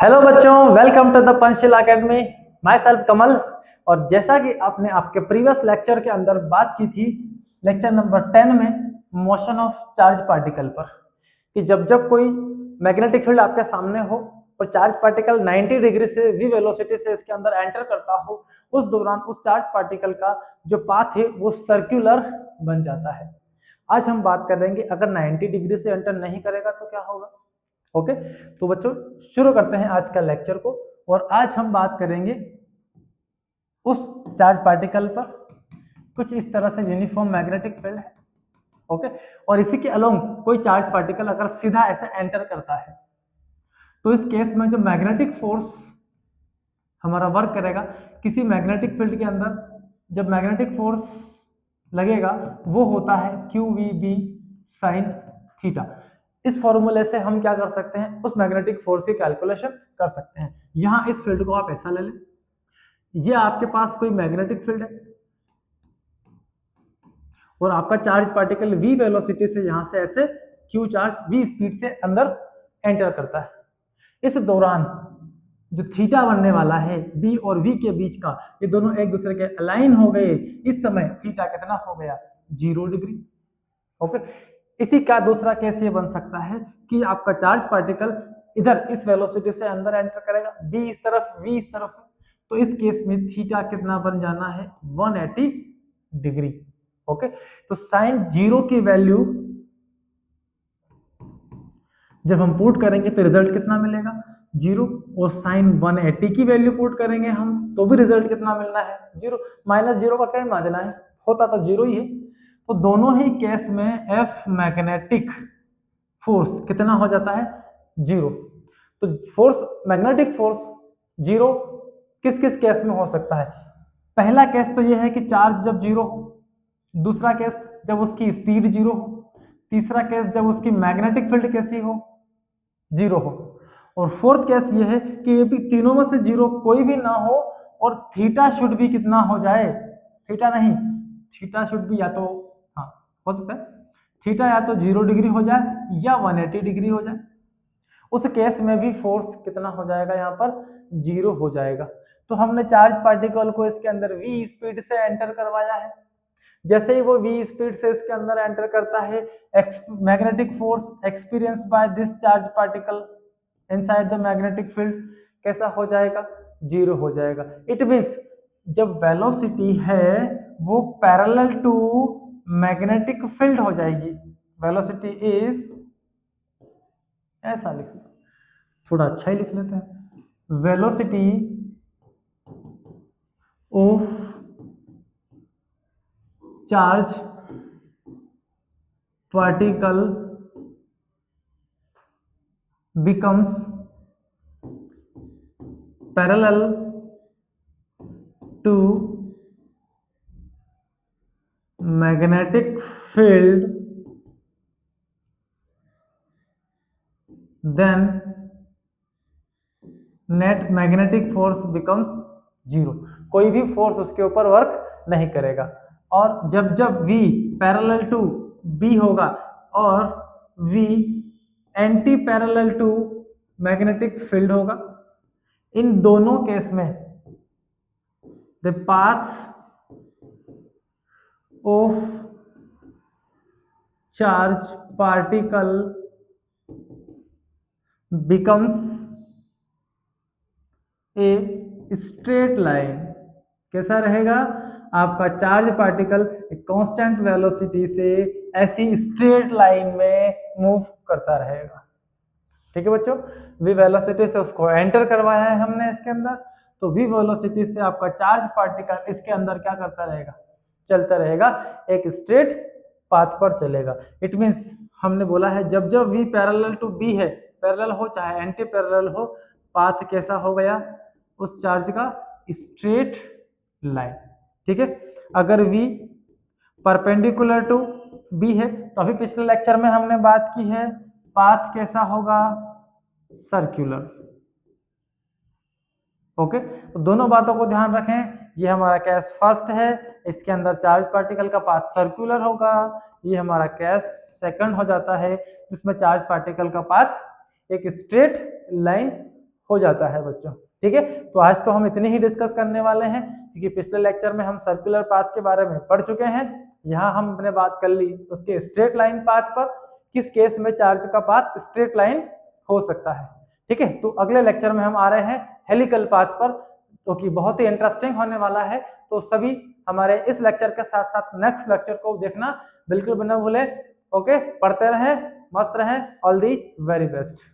Hello बच्चों, welcome to the Panchsheel academy. Myself Kamal. और जैसा कि आपने आपके प्रीवियस लेक्चर के अंदर बात की थी, लेक्चर नंबर 10 में मोशन ऑफ चार्ज पार्टिकल पर, कि जब जब कोई मैग्नेटिक फील्ड आपके सामने हो और चार्ज पार्टिकल 90 डिग्री से वी वेलोसिटी से इसके अंदर एंटर करता हो, उस दौरान उस चार्ज पार्टिकल का जो पाथ है वो सर्कुलर बन जाता है। आज हम बात करेंगे अगर 90 डिग्री से एंटर नहीं करेगा तो क्या होगा। ओके, तो बच्चों शुरू करते हैं आज का लेक्चर को। और आज हम बात करेंगे उस चार्ज पार्टिकल पर कुछ इस तरह से यूनिफॉर्म मैग्नेटिक फील्ड है। ओके, और इसी के अलोंग कोई चार्ज पार्टिकल अगर सीधा ऐसे एंटर करता है तो इस केस में जो मैग्नेटिक फोर्स हमारा वर्क करेगा किसी मैग्नेटिक फील्ड के अंदर, जब मैग्नेटिक फोर्स लगेगा वो होता है q v b sine theta. इस फॉर्मूले से हम क्या कर सकते हैं, उस मैग्नेटिक फोर्स की कैलकुलेशन कर सकते हैं। यहां इस फील्ड को आप ऐसा ले लें, ये आपके पास कोई मैग्नेटिक फील्ड है और आपका चार्ज पार्टिकल v वेलोसिटी से यहां से ऐसे q चार्ज v स्पीड से अंदर एंटर करता है। इस दौरान जो थीटा बनने वाला है b और v के बीच का, ये दोनों एक दूसरे के अलाइन हो गए। इस समय थीटा कितना हो गया, 0 डिग्री। ओके, इसी का दूसरा केस ये बन सकता है कि आपका चार्ज पार्टिकल इधर इस वेलोसिटी से अंदर एंटर करेगा, b इस तरफ v इस तरफ है, तो इस केस में थीटा कितना बन जाना है, 180 डिग्री। ओके, तो साइन 0 की वैल्यू जब हम पुट करेंगे तो रिजल्ट कितना मिलेगा, 0। और साइन 180 की वैल्यू पुट करेंगे हम तो भी रिजल्ट कितना मिलना है, 0। माइनस 0 का क्या माजना है, होता तो 0 ही है। तो दोनों ही केस में एफ मैग्नेटिक फोर्स कितना हो जाता है, 0। तो फोर्स, मैग्नेटिक फोर्स 0 किस किस केस में हो सकता है। पहला केस तो यह है कि चार्ज जब 0 हो, दूसरा केस जब उसकी स्पीड 0 हो, तीसरा केस जब उसकी मैग्नेटिक फील्ड कैसी हो, 0 हो, और फोर्थ केस ये है कि ये भी तीनों में से 0 कोई भी ना हो और थीटा शुड भी कितना हो जाए, थीटा नहीं, थीटा शुड भी या तो, हाँ हो सकता है थीटा या तो 0 डिग्री हो जाए या 180 डिग्री हो जाए। उस केस में भी फोर्स कितना हो जाएगा, यहाँ पर 0 हो जाएगा। तो हमने चार्ज पार्टिकल को इसके अंदर v स्पीड से एंटर करवाया है। जैसे ही वो v स्पीड से इसके अंदर एंटर करता है, magnetic force experience by this charge particle inside the magnetic field कैसा हो जाएगा, 0 हो जाएगा। इट मींस जब वेलोसिटी है वो पैरेलल टू मैग्नेटिक फील्ड हो जाएगी। वेलोसिटी इज, ऐसा लिख लो, थोड़ा अच्छा ही लिख लेते हैं, velocity of charge particle becomes parallel to magnetic field, then net magnetic force becomes 0। कोई भी फोर्स उसके ऊपर वर्क नहीं करेगा। और जब जब v पैरेलल टू b होगा और v anti parallel to magnetic field होगा, इन दोनों केस में the path of charge particle becomes a straight line. कैसा रहेगा, आपका चार्ज पार्टिकल कांस्टेंट वेलोसिटी से ऐसी स्ट्रेट लाइन में मूव करता रहेगा। ठीक है बच्चों, वी वेलोसिटी से उसको एंटर करवाया है हमने इसके अंदर, तो वी वेलोसिटी से आपका चार्ज पार्टिकल इसके अंदर क्या करता रहेगा, चलता रहेगा, एक स्ट्रेट पाथ पर चलेगा। इट मींस हमने बोला है जब जब वी पैरेलल टू बी है, पैरेलल हो चाहे एंटी पैरेलल हो, पाथ कैसा हो गया उस चार्ज का, स्ट्रेट लाइन। ठीक है, अगर v परपेंडिकुलर टू b है तो अभी पिछले लेक्चर में हमने बात की है पाथ कैसा होगा, सर्कुलर। ओके, तो दोनों बातों को ध्यान रखें। ये हमारा केस फर्स्ट है, इसके अंदर चार्ज पार्टिकल का पाथ सर्कुलर होगा। ये हमारा केस सेकंड हो जाता है जिसमें चार्ज पार्टिकल का पाथ एक स्ट्रेट लाइन हो जाता है बच्चों। ठीक है, तो आज तो हम इतने ही डिस्कस करने वाले हैं, क्योंकि पिछले लेक्चर में हम सर्कुलर पाथ के बारे में पढ़ चुके हैं। यहाँ हमने बात कर ली उसके स्ट्रेट लाइन पाथ पर, किस केस में चार्ज का पाथ स्ट्रेट लाइन हो सकता है। ठीक है, तो अगले लेक्चर में हम आ रहे हैं हेलिकल पाथ पर, तो कि बहुत ही इंटरेस्टिंग होने वाला है। तो सभी हमारे इस लेक्चर के साथ साथ नेक्स्ट लेक्चर को देखना बिल्कुल भी न भूलें। ओके, पढ़ते रहें, मस्त रहें, ऑल दी वेरी बेस्ट।